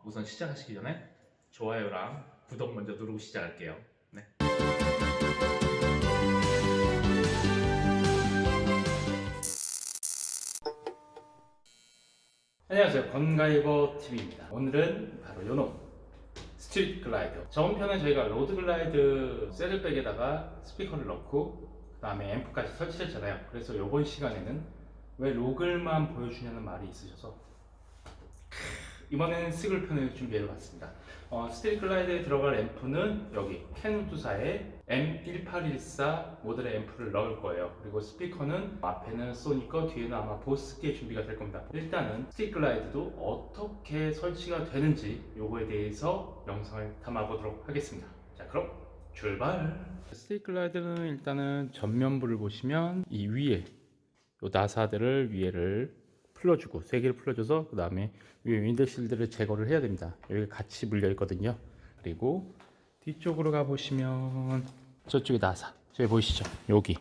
우선 시작하시기 전에 좋아요랑 구독 먼저 누르고 시작할게요. 네. 안녕하세요, 건가이버 TV입니다. 오늘은 바로 요놈 스트리트 글라이더. 저번 편에 저희가 로드 글라이드 세들백에다가 스피커를 넣고 그 다음에 앰프까지 설치했잖아요. 그래서 이번 시간에는 왜 로글만 보여주냐는 말이 있으셔서 이번에는 스글 편을 준비해봤습니다. 스트리트 글라이드에 들어갈 앰프는 여기 캔우드사의 M1814 모델의 앰프를 넣을 거예요. 그리고 스피커는 앞에는 소니 거, 뒤에는 아마 보스게 준비가 될 겁니다. 일단은 스트리트 글라이드도 어떻게 설치가 되는지 요거에 대해서 영상을 담아보도록 하겠습니다. 자, 그럼 출발! 스트리트 글라이드는 일단은 전면부를 보시면 이 위에 요 나사들을 위에를 풀어주고 3개를 풀어줘서 그 다음에 위에 윈드실드를 제거를 해야 됩니다. 여기 같이 물려 있거든요. 그리고 뒤쪽으로 가보시면 저쪽에 나사 저기 보이시죠? 여기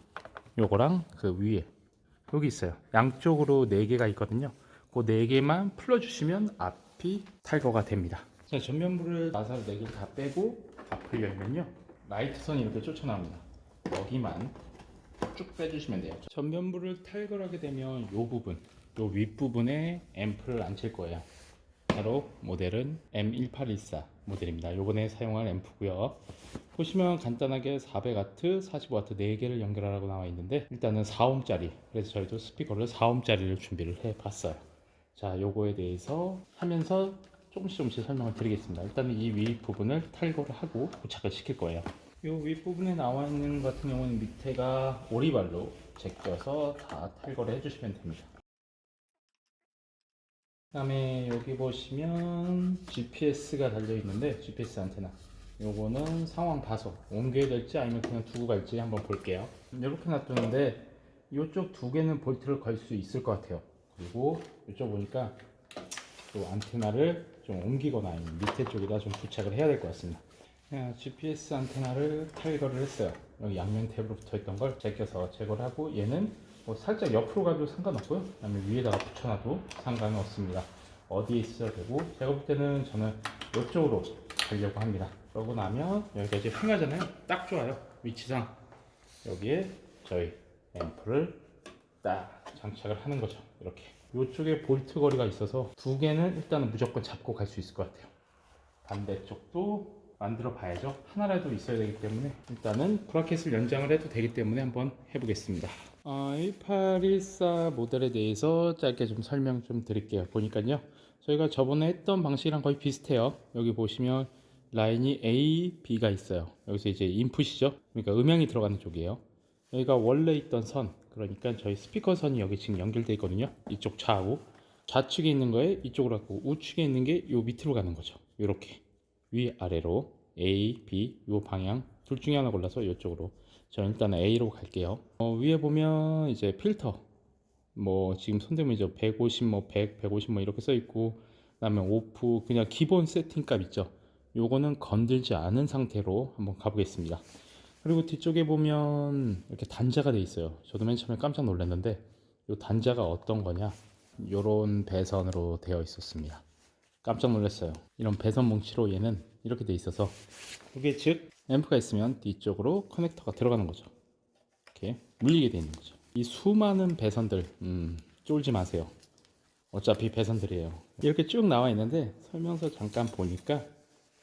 요거랑 그 위에 여기 있어요. 양쪽으로 4개가 있거든요. 그 4개만 풀어주시면 앞이 탈거가 됩니다. 자, 전면부를 나사를 4개를 다 빼고 앞을 열면요, 라이트 선이 이렇게 쫓아나옵니다. 여기만 쭉 빼주시면 돼요. 전면부를 탈거를 하게 되면 이 부분, 이 윗부분에 앰프를 안칠 거예요. 바로 모델은 M1814 모델입니다. 요번에 사용할 앰프고요. 보시면 간단하게 400W, 45W 4개를 연결하라고 나와 있는데 일단은 4ohm짜리, 그래서 저희도 스피커를 4ohm짜리를 준비를 해 봤어요. 자, 요거에 대해서 하면서 조금씩 설명을 드리겠습니다. 일단은 이 윗부분을 탈거를 하고 부착을 시킬 거예요. 이 윗부분에 나와 있는 같은 경우는 밑에가 오리발로 제껴서 다 탈거를 해주시면 됩니다. 그 다음에 여기 보시면 GPS가 달려 있는데 GPS 안테나, 요거는 상황 봐서 옮겨야 될지 아니면 그냥 두고 갈지 한번 볼게요. 이렇게 놔두는데 이쪽 2개는 볼트를 걸 수 있을 것 같아요. 그리고 이쪽 보니까 또 안테나를 좀 옮기거나 아니면 밑에 쪽에다 좀 부착을 해야 될 것 같습니다. GPS 안테나를 탈거를 했어요. 여기 양면 탭으로 붙어있던 걸 제껴서 제거를 하고, 얘는 뭐 살짝 옆으로 가도 상관없고요, 그 다음에 위에다가 붙여놔도 상관은 없습니다. 어디에 있어야 되고, 제가 볼 때는 저는 이쪽으로 가려고 합니다. 그러고 나면 여기가 이제 횡하잖아요. 딱 좋아요. 위치상 여기에 저희 앰프를 딱 장착을 하는 거죠. 이렇게 이쪽에 볼트 거리가 있어서 2개는 일단은 무조건 잡고 갈 수 있을 것 같아요. 반대쪽도 만들어 봐야죠. 하나라도 있어야 되기 때문에 일단은 브라켓을 연장을 해도 되기 때문에 한번 해보겠습니다. 1814 모델에 대해서 짧게 좀 설명 좀 드릴게요. 보니까요, 저희가 저번에 했던 방식이랑 거의 비슷해요. 여기 보시면 라인이 A, B가 있어요. 여기서 이제 인풋이죠. 그러니까 음향이 들어가는 쪽이에요. 여기가 원래 있던 선, 그러니까 저희 스피커 선이 여기 지금 연결되어 있거든요. 이쪽 좌우 좌측에 있는 거에 이쪽으로 가고, 우측에 있는 게 요 밑으로 가는 거죠. 이렇게 위아래로 A, B 요 방향 둘 중에 하나 골라서 이쪽으로, 저 일단 A로 갈게요. 위에 보면 이제 필터, 뭐 지금 손대면 이제 150, 뭐 100, 150 뭐 이렇게 써 있고, 그다음에 오프 그냥 기본 세팅 값 있죠. 요거는 건들지 않은 상태로 한번 가보겠습니다. 그리고 뒤쪽에 보면 이렇게 단자가 돼 있어요. 저도 맨 처음에 깜짝 놀랐는데 이 단자가 어떤 거냐, 요런 배선으로 되어 있었습니다. 깜짝 놀랐어요. 이런 배선 뭉치로 얘는 이렇게 돼 있어서, 이게 즉 앰프가 있으면 뒤쪽으로 커넥터가 들어가는 거죠. 이렇게 물리게 돼 있는 거죠. 이 수많은 배선들 쫄지 마세요. 어차피 배선들이에요. 이렇게 쭉 나와 있는데 설명서 잠깐 보니까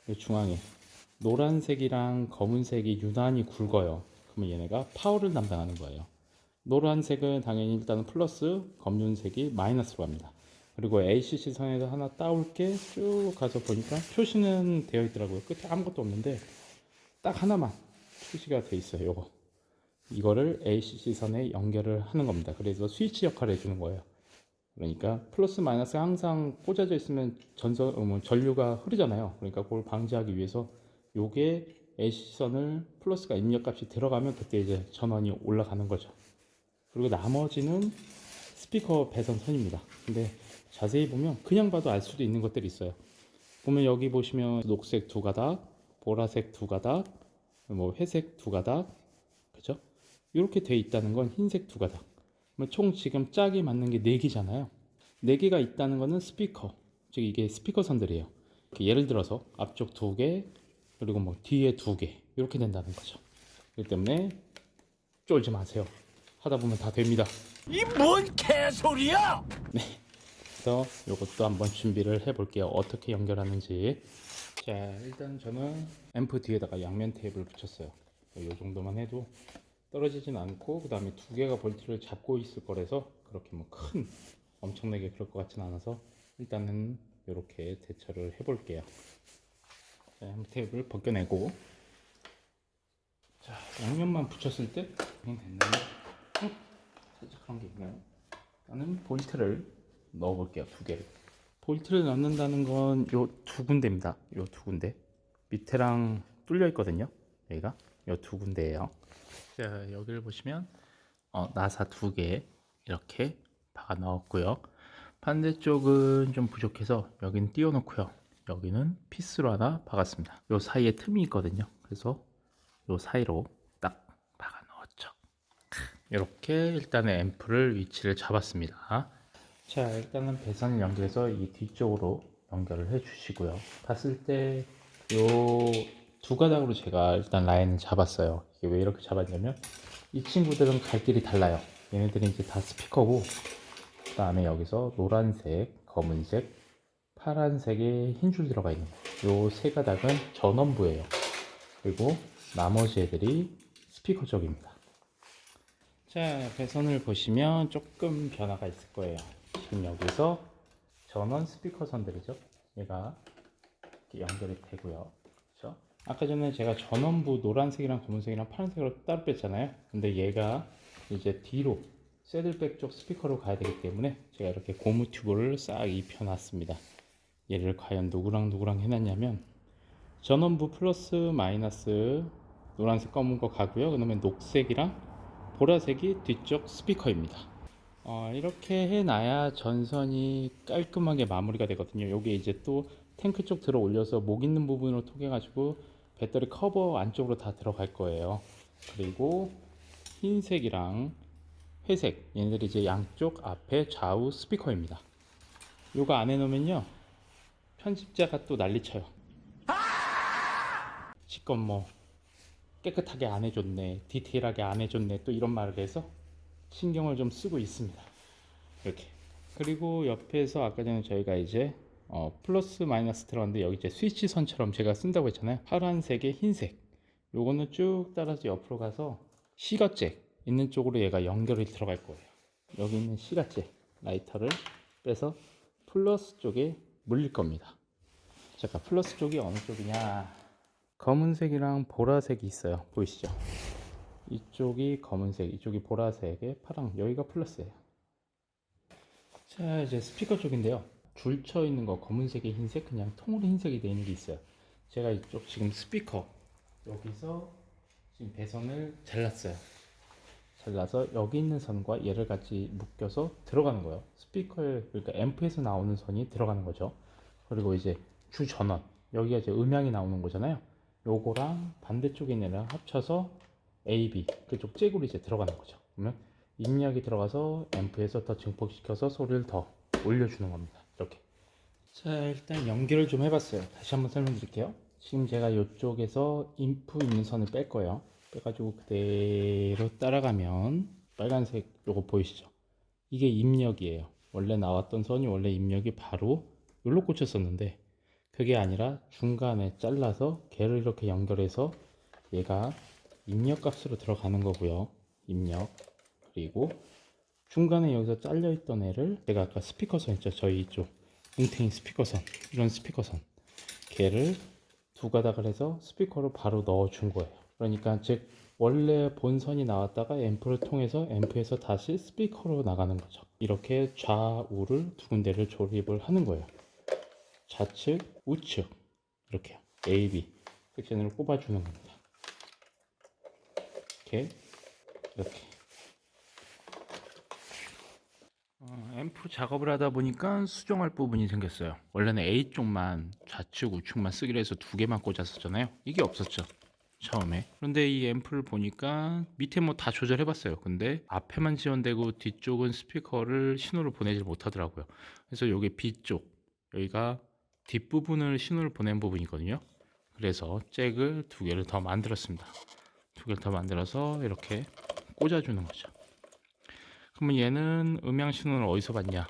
이 중앙에 노란색이랑 검은색이 유난히 굵어요. 그러면 얘네가 파워를 담당하는 거예요. 노란색은 당연히 일단은 플러스, 검은색이 마이너스로 갑니다. 그리고 ACC 선에서 하나 따올게 쭉 가서 보니까 표시는 되어 있더라고요. 끝에 아무것도 없는데 딱 하나만 표시가 되어 있어요. 요거, 이거를 ACC 선에 연결을 하는 겁니다. 그래서 스위치 역할을 해주는 거예요. 그러니까 플러스 마이너스 항상 꽂아져 있으면 전류가 흐르잖아요. 그러니까 그걸 방지하기 위해서 요게 AC 선을 플러스가 입력값이 들어가면 그때 이제 전원이 올라가는 거죠. 그리고 나머지는 스피커 배선 선입니다. 근데 자세히 보면 그냥 봐도 알 수도 있는 것들이 있어요. 보면 여기 보시면 녹색 2가닥, 보라색 2가닥, 뭐 회색 2가닥, 그죠? 이렇게 돼 있다는 건 흰색 2가닥. 총 지금 짝이 맞는 게 4개잖아요. 4개가 있다는 거는 스피커, 즉 이게 스피커 선들이에요. 예를 들어서 앞쪽 2개 그리고 뭐 뒤에 2개 이렇게 된다는 거죠. 그렇기 때문에 쫄지 마세요. 하다 보면 다 됩니다. 이 뭔 개소리야! 네. 그래서 이것도 한번 준비를 해 볼게요. 어떻게 연결하는지. 자, 일단 저는 앰프 뒤에다가 양면 테이프를 붙였어요. 이 정도만 해도 떨어지진 않고, 그 다음에 2개가 볼트를 잡고 있을 거라서 그렇게 뭐 큰 엄청나게 그럴 것 같진 않아서 일단은 이렇게 대처를 해 볼게요. 자, 앰프 테이프를 벗겨내고, 자, 양면만 붙였을 때 그냥 됐나요? 살짝 그런 게 있나요? 나는 볼트를 넣어 볼게요. 2개를. 볼트를 넣는다는 건 요 2군데입니다. 요 2군데. 밑에랑 뚫려 있거든요. 여기가 요 2군데예요. 자, 여기를 보시면 나사 2개 이렇게 박아 넣었고요. 반대쪽은 좀 부족해서 여기는 띄워 놓고요. 여기는 피스로 하나 박았습니다. 요 사이에 틈이 있거든요. 그래서 요 사이로 딱 박아 넣었죠. 이렇게 일단은 앰프를 위치를 잡았습니다. 자, 일단은 배선을 연결해서 이 뒤쪽으로 연결을 해 주시고요. 봤을 때 요 2가닥으로 제가 일단 라인을 잡았어요. 이게 왜 이렇게 잡았냐면 이 친구들은 갈 길이 달라요. 얘네들은 이제 다 스피커고, 그 다음에 여기서 노란색, 검은색, 파란색에 흰 줄 들어가 있는 거예요. 요 3가닥은 전원부예요. 그리고 나머지 애들이 스피커 쪽입니다. 자, 배선을 보시면 조금 변화가 있을 거예요. 지금 여기서 전원 스피커 선들이죠. 얘가 이렇게 연결이 되고요. 그렇죠? 아까 전에 제가 전원부 노란색이랑 검은색이랑 파란색으로 따로 뺐잖아요. 근데 얘가 이제 뒤로 새들백 쪽 스피커로 가야 되기 때문에 제가 이렇게 고무 튜브를 싹 입혀 놨습니다. 얘를 과연 누구랑 누구랑 해놨냐면 전원부 플러스 마이너스 노란색 검은 거 가고요. 그 다음에 녹색이랑 보라색이 뒤쪽 스피커입니다. 이렇게 해놔야 전선이 깔끔하게 마무리가 되거든요. 요게 이제 또 탱크 쪽 들어 올려서 목 있는 부분으로 통해 가지고 배터리 커버 안쪽으로 다 들어갈 거예요. 그리고 흰색이랑 회색, 얘네들이 이제 양쪽 앞에 좌우 스피커입니다. 요거 안에 놓으면요 편집자가 또 난리쳐요. 지금 뭐 깨끗하게 안 해줬네, 디테일하게 안 해줬네, 또 이런 말을 해서 신경을 좀 쓰고 있습니다. 이렇게. 그리고 옆에서 아까 전에 저희가 이제 플러스 마이너스 들어갔는데 여기 이제 스위치 선처럼 제가 쓴다고 했잖아요. 파란색에 흰색, 요거는 쭉 따라서 옆으로 가서 시가잭 있는 쪽으로 얘가 연결이 들어갈 거예요. 여기 있는 시가잭 라이터를 빼서 플러스 쪽에 물릴 겁니다. 잠깐, 플러스 쪽이 어느 쪽이냐, 검은색이랑 보라색이 있어요. 보이시죠? 이쪽이 검은색, 이쪽이 보라색에 파랑, 여기가 플러스예요. 자, 이제 스피커 쪽인데요. 줄 쳐 있는 거 검은색에 흰색, 그냥 통으로 흰색이 되어 있는 게 있어요. 제가 이쪽 지금 스피커 여기서 지금 배선을 잘랐어요. 잘라서 여기 있는 선과 얘를 같이 묶여서 들어가는 거예요. 스피커에, 그러니까 앰프에서 나오는 선이 들어가는 거죠. 그리고 이제 주 전원, 여기가 이제 음향이 나오는 거잖아요. 요거랑 반대쪽에 있는 애랑 합쳐서 AB 그쪽 잭으로 이제 들어가는 거죠. 그러면 입력이 들어가서 앰프에서 더 증폭시켜서 소리를 더 올려주는 겁니다. 이렇게. 자, 일단 연결을 좀 해봤어요. 다시 한번 설명드릴게요. 지금 제가 이쪽에서 인프 있는 선을 뺄 거예요. 빼가지고 그대로 따라가면 빨간색 요거 보이시죠? 이게 입력이에요. 원래 나왔던 선이 원래 입력이 바로 여기로 꽂혔었는데 그게 아니라 중간에 잘라서 걔를 이렇게 연결해서 얘가 입력 값으로 들어가는 거고요. 입력. 그리고 중간에 여기서 잘려 있던 애를 제가 아까 스피커선 있죠. 저희 이쪽 뭉탱이 스피커선, 이런 스피커선, 걔를 2가닥을 해서 스피커로 바로 넣어 준 거예요. 그러니까 즉 원래 본선이 나왔다가 앰프를 통해서 앰프에서 다시 스피커로 나가는 거죠. 이렇게 좌우를 2군데를 조립을 하는 거예요. 좌측, 우측 이렇게 A, B 섹션으로 꼽아주는 겁니다. 이렇게 앰프 작업을 하다 보니까 수정할 부분이 생겼어요. 원래는 A쪽만 좌측 우측만 쓰기로 해서 2개만 꽂았었잖아요. 이게 없었죠 처음에. 그런데 이 앰프를 보니까 밑에 뭐 다 조절해 봤어요. 근데 앞에만 지원되고 뒤쪽은 스피커를 신호를 보내질 못하더라고요. 그래서 여기 B쪽, 여기가 뒷부분을 신호를 보낸 부분이거든요. 그래서 잭을 두 개를 더 만들었습니다. 두 개를 더 만들어서 이렇게 꽂아주는 거죠. 그러면 얘는 음향 신호를 어디서 받냐?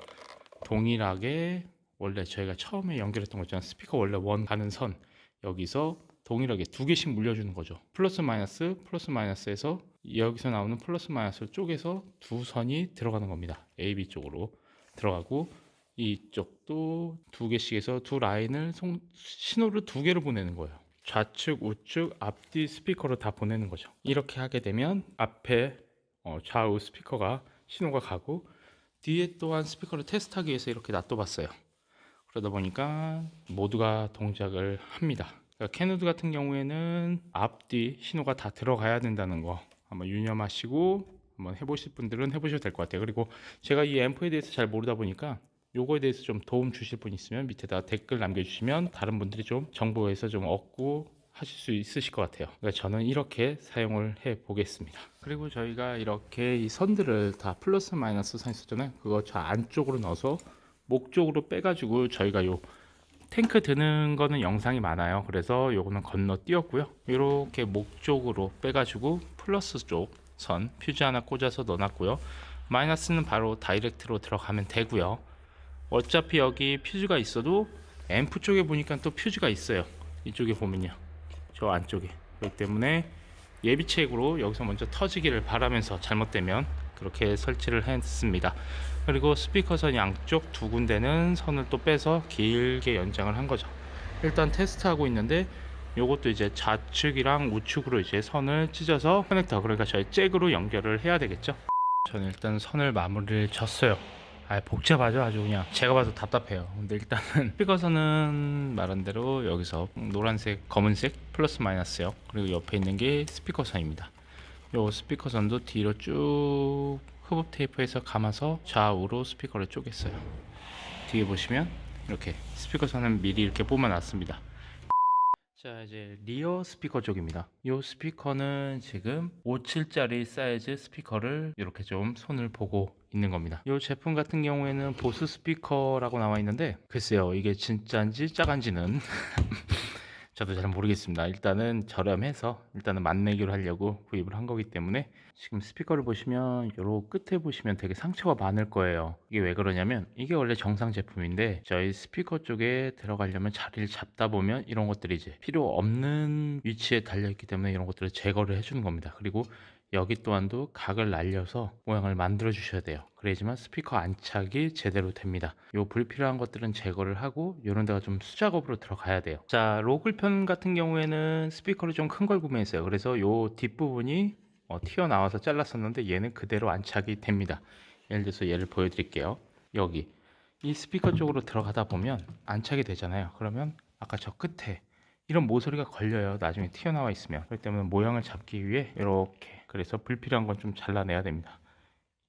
동일하게 원래 저희가 처음에 연결했던 거 있잖아요. 스피커 원래 원 가는 선 여기서 동일하게 두 개씩 물려주는 거죠. 플러스 마이너스 플러스 마이너스에서 여기서 나오는 플러스 마이너스 쪽에서 두 선이 들어가는 겁니다. A, B 쪽으로 들어가고 이쪽도 두 개씩 해서 두 라인을 신호를 두 개를 보내는 거예요. 좌측, 우측, 앞뒤 스피커로 다 보내는 거죠. 이렇게 하게 되면 앞에 좌우 스피커가 신호가 가고 뒤에 또한 스피커를 테스트하기 위해서 이렇게 놔둬봤어요. 그러다 보니까 모두가 동작을 합니다. 그러니까 캐노드 같은 경우에는 앞뒤 신호가 다 들어가야 된다는 거 한번 유념하시고 한번 해보실 분들은 해보셔도 될 것 같아요. 그리고 제가 이 앰프에 대해서 잘 모르다 보니까 요거에 대해서 좀 도움 주실 분 있으면 밑에다 댓글 남겨주시면 다른 분들이 좀 정보에서 좀 얻고 하실 수 있으실 것 같아요. 그러니까 저는 이렇게 사용을 해 보겠습니다. 그리고 저희가 이렇게 이 선들을 다 플러스 마이너스 선 있었잖아요. 그거 저 안쪽으로 넣어서 목 쪽으로 빼가지고 저희가 요 탱크 드는 거는 영상이 많아요. 그래서 요거는 건너뛰었고요. 이렇게 목 쪽으로 빼가지고 플러스 쪽 선 퓨즈 하나 꽂아서 넣어놨고요. 마이너스는 바로 다이렉트로 들어가면 되고요. 어차피 여기 퓨즈가 있어도 앰프 쪽에 보니까 또 퓨즈가 있어요. 이쪽에 보면요, 저 안쪽에. 그렇기 때문에 예비책으로 여기서 먼저 터지기를 바라면서 잘못되면 그렇게 설치를 했습니다. 그리고 스피커선 양쪽 두 군데는 선을 또 빼서 길게 연장을 한 거죠. 일단 테스트하고 있는데 요것도 이제 좌측이랑 우측으로 이제 선을 찢어서 커넥터, 그러니까 저희 잭으로 연결을 해야 되겠죠. 저는 일단 선을 마무리를 졌어요. 복잡하죠. 아주 그냥 제가 봐도 답답해요. 근데 일단은 스피커선은 말한 대로 여기서 노란색, 검은색 플러스 마이너스요. 그리고 옆에 있는 게 스피커선입니다. 요 스피커선도 뒤로 쭉 흡입 테이프에서 감아서 좌우로 스피커를 쪼갰어요. 뒤에 보시면 이렇게 스피커선은 미리 이렇게 뽑아놨습니다. 자, 이제 리어 스피커 쪽입니다. 이 스피커는 지금 57짜리 사이즈 스피커를 이렇게 좀 손을 보고 있는 겁니다. 이 제품 같은 경우에는 보스 스피커라고 나와 있는데 글쎄요, 이게 진짜인지 짜간지는 저도 잘 모르겠습니다. 일단은 저렴해서 일단은 맛내기로 하려고 구입을 한 거기 때문에 지금 스피커를 보시면 요 끝에 보시면 되게 상처가 많을 거예요. 이게 왜 그러냐면 이게 원래 정상 제품인데 저희 스피커 쪽에 들어가려면 자리를 잡다 보면 이런 것들이 이제 필요 없는 위치에 달려있기 때문에 이런 것들을 제거를 해주는 겁니다. 그리고 여기 또한도 각을 날려서 모양을 만들어 주셔야 돼요. 그래야지만 스피커 안착이 제대로 됩니다. 요 불필요한 것들은 제거를 하고 이런 데가 좀 수작업으로 들어가야 돼요. 자, 로글 편 같은 경우에는 스피커를 좀 큰 걸 구매했어요. 그래서 요 뒷부분이 튀어나와서 잘랐었는데 얘는 그대로 안착이 됩니다. 예를 들어서 얘를 보여드릴게요. 여기 이 스피커 쪽으로 들어가다 보면 안착이 되잖아요. 그러면 아까 저 끝에 이런 모서리가 걸려요. 나중에 튀어나와 있으면. 그렇기 때문에 모양을 잡기 위해 이렇게, 그래서 불필요한 건 좀 잘라내야 됩니다.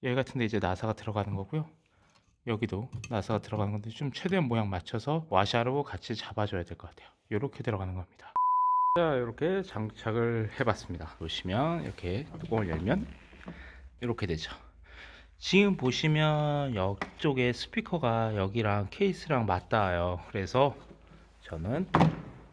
여기 같은데 이제 나사가 들어가는 거고요. 여기도 나사가 들어가는 건데 좀 최대한 모양 맞춰서 와샤로 같이 잡아줘야 될 것 같아요. 이렇게 들어가는 겁니다. 자, 이렇게 장착을 해봤습니다. 보시면 이렇게 뚜껑을 열면 이렇게 되죠. 지금 보시면 이쪽에 스피커가 여기랑 케이스랑 맞닿아요. 그래서 저는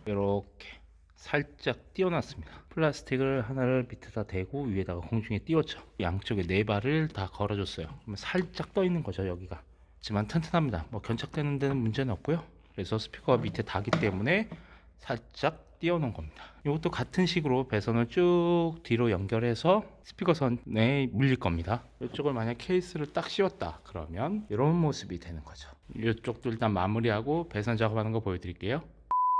이렇게 살짝 띄워놨습니다. 플라스틱을 하나를 밑에다 대고 위에다가 공중에 띄웠죠. 양쪽에 네 발을 다 걸어줬어요. 그러면 살짝 떠 있는 거죠. 여기가. 하지만 튼튼합니다. 뭐 견착되는 데는 문제는 없고요. 그래서 스피커가 밑에 닿기 때문에 살짝 띄워놓은 겁니다. 이것도 같은 식으로 배선을 쭉 뒤로 연결해서 스피커 선에 물릴 겁니다. 이쪽을 만약 케이스를 딱 씌웠다 그러면 이런 모습이 되는 거죠. 이쪽도 일단 마무리하고 배선 작업하는 거 보여드릴게요.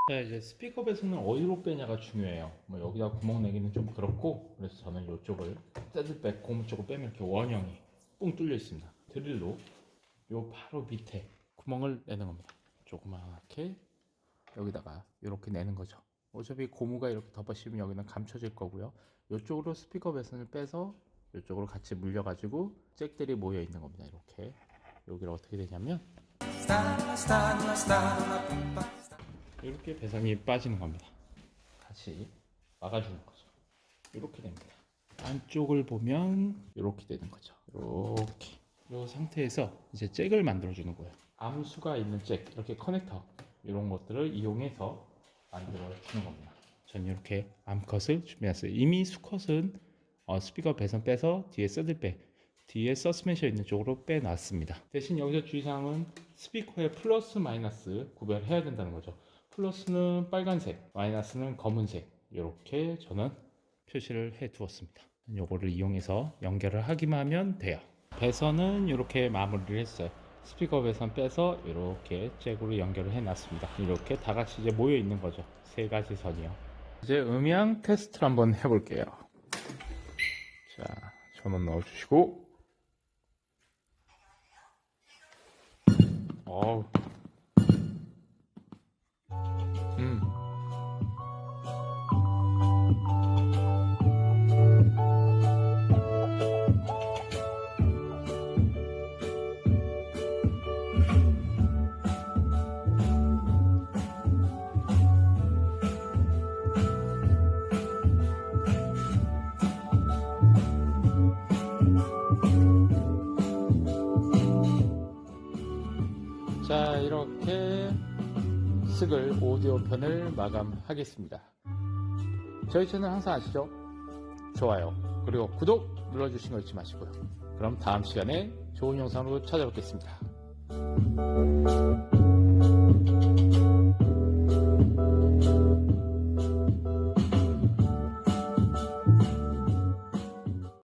자, 이제 스피커 배선을 어디로 빼냐가 중요해요. 뭐 여기다 구멍 내기는 좀 그렇고, 그래서 저는 이쪽을 새들백 고무 쪽을 빼면 이렇게 원형이 뻥 뚫려 있습니다. 드릴로 요 바로 밑에 구멍을 내는 겁니다. 조그맣게 여기다가 이렇게 내는 거죠. 어차피 고무가 이렇게 덮어씌우면 여기는 감춰질 거고요. 이쪽으로 스피커 배선을 빼서 이쪽으로 같이 물려가지고 잭들이 모여 있는 겁니다. 이렇게 여기를 어떻게 되냐면 이렇게 배선이 빠지는 겁니다. 같이 막아주는 거죠. 이렇게 됩니다. 안쪽을 보면 이렇게 되는 거죠. 이렇게 이 상태에서 이제 잭을 만들어 주는 거예요. 암수가 있는 잭, 이렇게 커넥터 이런 것들을 이용해서 만들어 주는 겁니다. 전 이렇게 암컷을 준비했어요. 이미 수컷은 스피커 배선 빼서 뒤에 서들백, 뒤에 서스펜션 있는 쪽으로 빼놨습니다. 대신 여기서 주의사항은 스피커의 플러스 마이너스 구별해야 된다는 거죠. 플러스는 빨간색, 마이너스는 검은색, 이렇게 저는 표시를 해 두었습니다. 요거를 이용해서 연결을 하기만 하면 돼요. 배선은 이렇게 마무리를 했어요. 스피커 배선 빼서 이렇게 잭으로 연결을 해 놨습니다. 이렇게 다 같이 이제 모여 있는 거죠. 세 가지 선이요. 이제 음향 테스트를 한번 해볼게요. 자, 전원 넣어주시고, 어우, 자, 이렇게 스글 오디오 편을 마감하겠습니다. 저희 채널 항상 아시죠? 좋아요, 그리고 구독 눌러주시는 거 잊지 마시고요. 그럼 다음 시간에 좋은 영상으로 찾아뵙겠습니다.